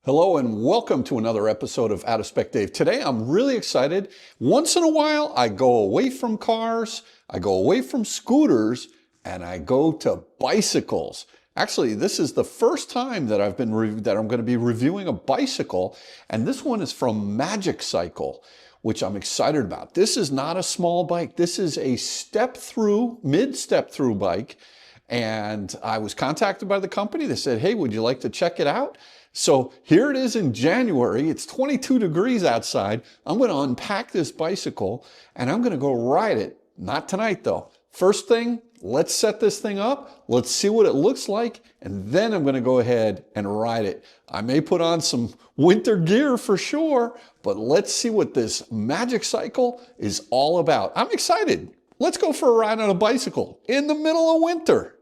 Hello and welcome to another episode of Out of Spec Dave. Today I'm really excited. Once in a while I go away from cars, I go away from scooters, and I go to bicycles. Actually, this is the first time that I'm going to be reviewing a bicycle, and this one is from Magicycle, which I'm excited about. This is not a small bike. This is a Step-Thru, mid-Step-Thru bike, and I was contacted by the company. They said, hey, would you like to check it out? So here it is in January. It's 22 degrees outside. I'm going to unpack this bicycle and I'm going to go ride it. Not tonight though. First thing, let's set this thing up. Let's see what it looks like. And then I'm going to go ahead and ride it. I may put on some winter gear for sure, but let's see what this Magicycle is all about. I'm excited. Let's go for a ride on a bicycle in the middle of winter.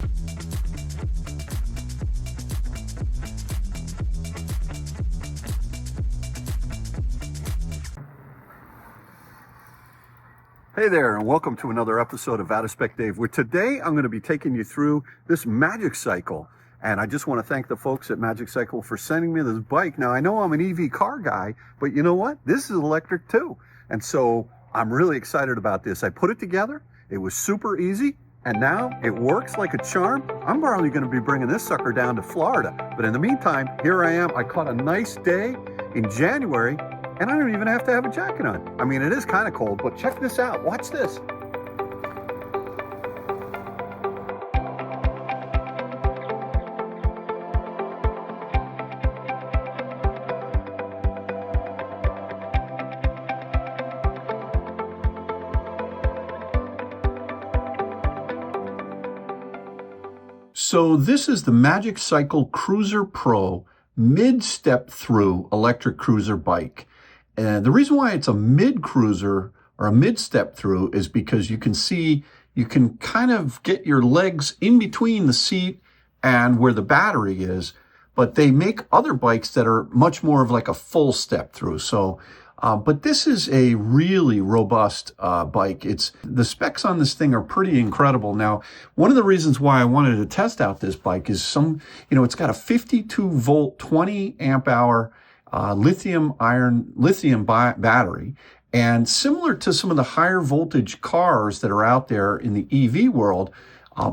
Hey there, and welcome to another episode of Out of Spec Dave, where today I'm going to be taking you through this Magicycle. And I just want to thank the folks at Magicycle for sending me this bike. Now, I know I'm an EV car guy, but you know what? This is electric too. And so I'm really excited about this. I put it together. It was super easy. And now it works like a charm. I'm probably going to be bringing this sucker down to Florida. But in the meantime, here I am. I caught a nice day in January. And I don't even have to have a jacket on. I mean, it is kind of cold, but check this out. Watch this. So this is the Magicycle Cruiser Pro mid-Step-Thru electric cruiser bike. And the reason why it's a mid-cruiser or a mid-Step-Thru is because you can see, you can kind of get your legs in between the seat and where the battery is, but they make other bikes that are much more of like a full Step-Thru. So, but this is a really robust bike. The specs on this thing are pretty incredible. Now, one of the reasons why I wanted to test out this bike is it's got a 52 volt, 20 amp hour lithium battery, and similar to some of the higher voltage cars that are out there in the EV world,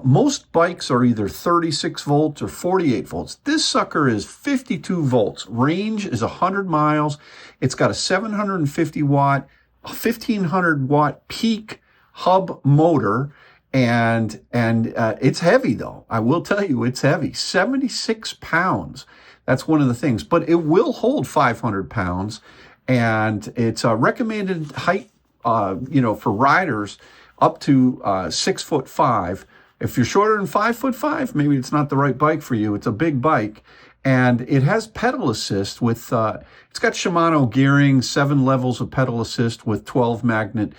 most bikes are either 36 volts or 48 volts. This sucker is 52 volts. Range is 100 miles. It's got a 750 watt, 1500 watt peak hub motor, and it's heavy though. I will tell you, it's heavy, 76 pounds. That's one of the things, but it will hold 500 pounds, and it's a recommended height, for riders up to 6'5". If you're shorter than 5'5", maybe it's not the right bike for you. It's a big bike, and it has pedal assist with, it's got Shimano gearing, 7 levels of pedal assist with 12 magnet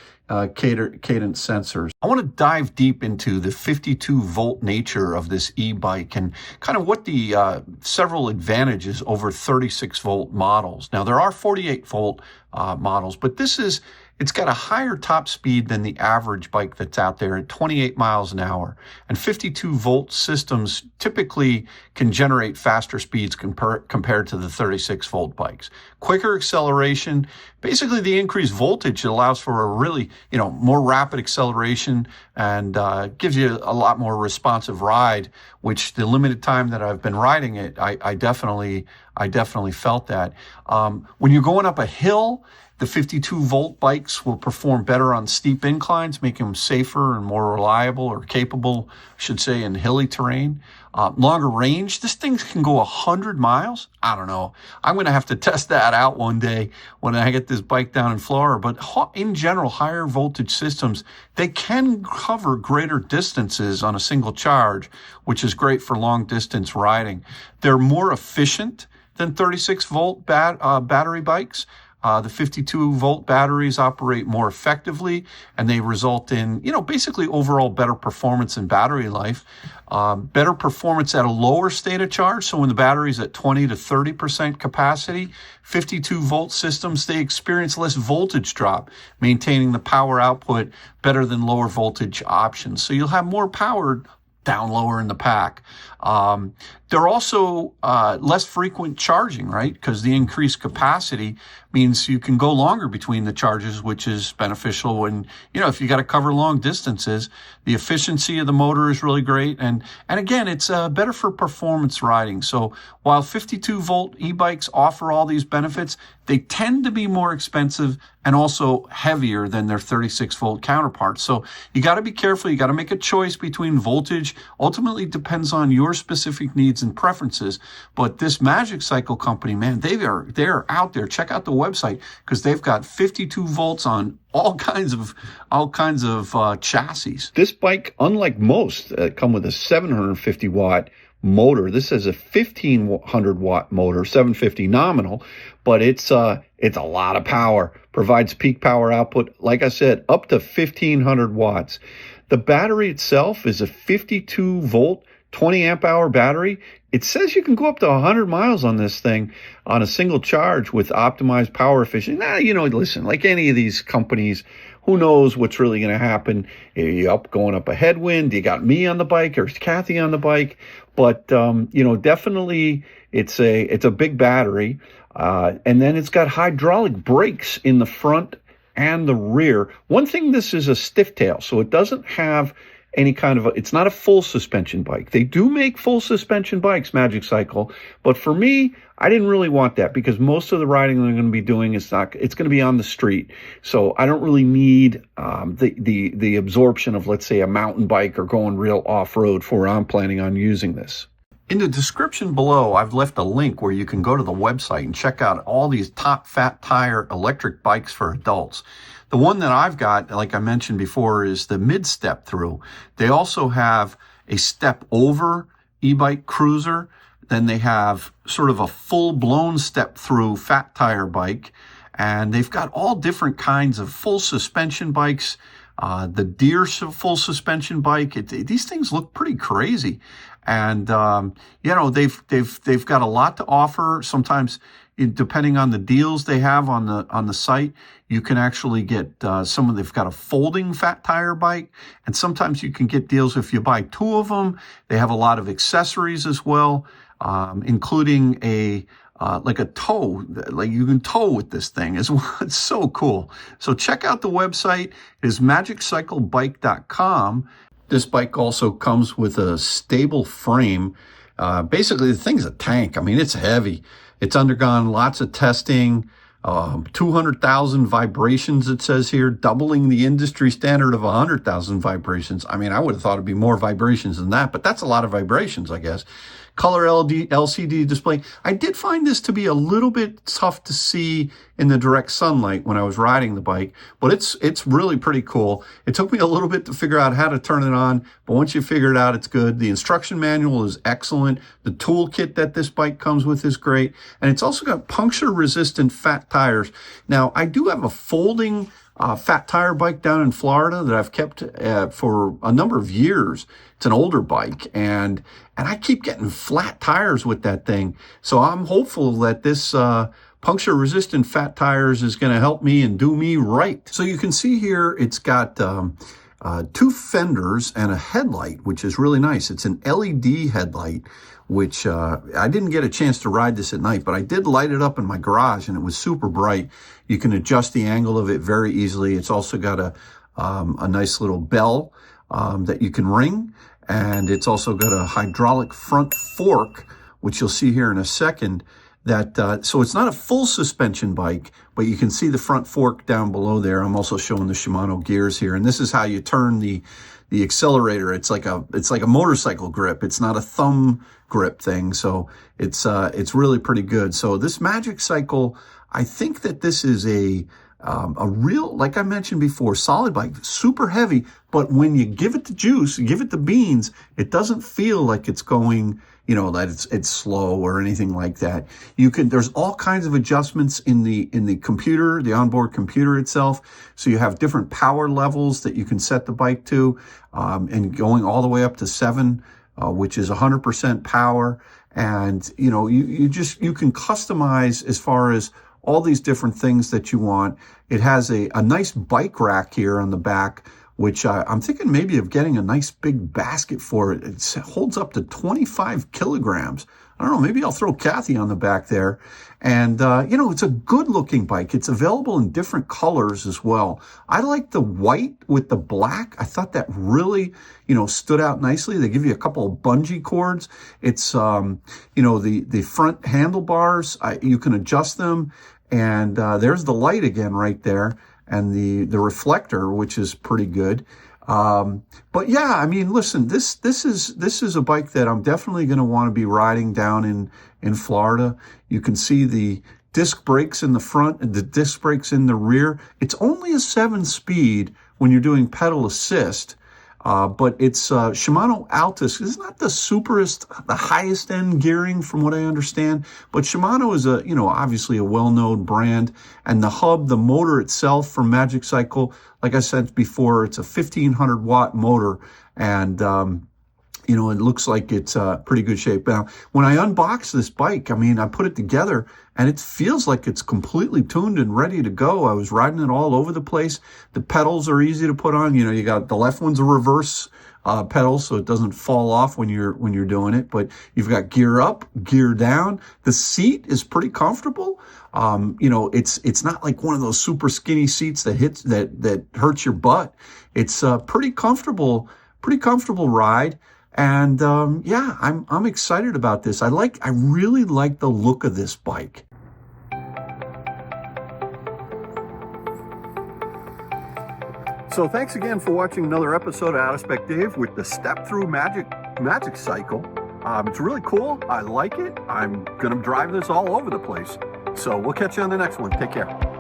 cadence sensors. I want to dive deep into the 52 volt nature of this e-bike and kind of what the several advantages over 36 volt models. Now, there are 48 volt models, but it's got a higher top speed than the average bike that's out there at 28 miles an hour. And 52 volt systems typically can generate faster speeds compared to the 36 volt bikes. Quicker acceleration, basically the increased voltage allows for a really, more rapid acceleration and gives you a lot more responsive ride, which the limited time that I've been riding it, I definitely felt that. When you're going up a hill, the 52 volt bikes will perform better on steep inclines, making them safer and more reliable or capable, I should say, in hilly terrain. Longer range, this thing can go 100 miles. I don't know. I'm going to have to test that out one day when I get this bike down in Florida. But in general, higher voltage systems, they can cover greater distances on a single charge, which is great for long distance riding. They're more efficient than 36 volt battery bikes. The 52 volt batteries operate more effectively, and they result in, basically overall better performance in battery life, better performance at a lower state of charge. So when the battery's at 20 to 30% capacity, 52 volt systems, they experience less voltage drop, maintaining the power output better than lower voltage options. So you'll have more power down lower in the pack. They're also less frequent charging, right? Because the increased capacity means you can go longer between the charges, which is beneficial when, if you got to cover long distances. The efficiency of the motor is really great. And again, it's better for performance riding. So while 52-volt e-bikes offer all these benefits, they tend to be more expensive and also heavier than their 36-volt counterparts. So you got to be careful. You got to make a choice between voltage. Ultimately depends on your specific needs and preferences. But this Magicycle company, man, they're out there. Check out the website because they've got 52 volts on all kinds of chassis. This bike, unlike most, come with a 750 watt motor. This is a 1500 watt motor, 750 nominal, but it's a lot of power. Provides peak power output, like I said, up to 1500 watts. The battery itself is a 52 volt, 20 amp hour battery. It says you can go up to 100 miles on this thing on a single charge with optimized power efficiency. Now, listen, like any of these companies, who knows what's really going to happen? Are you going up a headwind? You got me on the bike or is Kathy on the bike? But, definitely it's a big battery. And then it's got hydraulic brakes in the front and the rear. One thing, this is a stiff tail, so it doesn't have any kind of it's not a full suspension bike. They do make full suspension bikes, Magicycle, but for me, I didn't really want that because most of the riding they're going to be doing it's going to be on the street. So I don't really need the absorption of, let's say, a mountain bike or going real off-road for where I'm planning on using this. In the description below, I've left a link where you can go to the website and check out all these top fat tire electric bikes for adults. The one that I've got, like I mentioned before, is the mid Step-Thru. They also have a step over e-bike cruiser. Then they have sort of a full-blown Step-Thru fat tire bike. And they've got all different kinds of full suspension bikes. The Deer full suspension bike. These things look pretty crazy. And, they've got a lot to offer. Sometimes, depending on the deals they have on the site, you can actually get they've got a folding fat tire bike, and sometimes you can get deals if you buy two of them. They have a lot of accessories as well, including like a tow, like you can tow with this thing as well. It's so cool. So check out the website. It is magicyclebike.com. This bike also comes with a stable frame. Basically, the thing's a tank. I mean, it's heavy. It's undergone lots of testing, 200,000 vibrations, it says here, doubling the industry standard of 100,000 vibrations. I mean, I would have thought it'd be more vibrations than that, but that's a lot of vibrations, I guess. Color LCD display. I did find this to be a little bit tough to see in the direct sunlight when I was riding the bike, but it's really pretty cool. It took me a little bit to figure out how to turn it on, but once you figure it out, it's good. The instruction manual is excellent. The toolkit that this bike comes with is great, and it's also got puncture-resistant fat tires. Now, I do have a folding fat tire bike down in Florida that I've kept for a number of years. It's an older bike, and I keep getting flat tires with that thing. So I'm hopeful that this puncture-resistant fat tires is going to help me and do me right. So you can see here it's got two fenders and a headlight, which is really nice. It's an LED headlight, which I didn't get a chance to ride this at night, but I did light it up in my garage, and it was super bright. You can adjust the angle of it very easily. It's also got a nice little bell that you can ring, and it's also got a hydraulic front fork, which you'll see here in a second. So it's not a full suspension bike, but you can see the front fork down below there. I'm also showing the Shimano gears here, and this is how you turn the accelerator. It's like a motorcycle grip. It's not a thumb grip thing, so it's really pretty good. So this Magicycle, I think that this is a real, like I mentioned before, solid bike, super heavy, but when you give it the juice, you give it the beans, it doesn't feel like it's going, that it's slow or anything like that. There's all kinds of adjustments in the computer, the onboard computer itself. So you have different power levels that you can set the bike to, and going all the way up to 7, which is 100% power. And, you can customize as far as all these different things that you want. It has a nice bike rack here on the back which I'm thinking maybe of getting a nice big basket for it. It holds up to 25 kilograms. I don't know, maybe I'll throw Kathy on the back there. And, it's a good looking bike. It's available in different colors as well. I like the white with the black. I thought that really, stood out nicely. They give you a couple of bungee cords. It's, the front handlebars, you can adjust them. And there's the light again right there, and the reflector, which is pretty good. But yeah, I mean, listen, this is a bike that I'm definitely going to want to be riding down in Florida. You can see the disc brakes in the front and the disc brakes in the rear. It's only a 7-speed when you're doing pedal assist. But it's Shimano Altus. It's not the highest end gearing from what I understand, but Shimano is obviously a well-known brand. And the motor itself from Magicycle, like I said before, it's a 1500 watt motor, and it looks like it's pretty good shape. Now, when I unbox this bike, I put it together and it feels like it's completely tuned and ready to go. I was riding it all over the place. The pedals are easy to put on. You got the left one's a reverse pedal, so it doesn't fall off when you're doing it. But you've got gear up, gear down. The seat is pretty comfortable. It's not like one of those super skinny seats that hurts your butt. It's a pretty comfortable ride. And I'm excited about this. I really like the look of this bike. So thanks again for watching another episode of Out of Spec Dave with the Step-Thru Magicycle. It's really cool. I like it. I'm gonna drive this all over the place. So we'll catch you on the next one. Take care.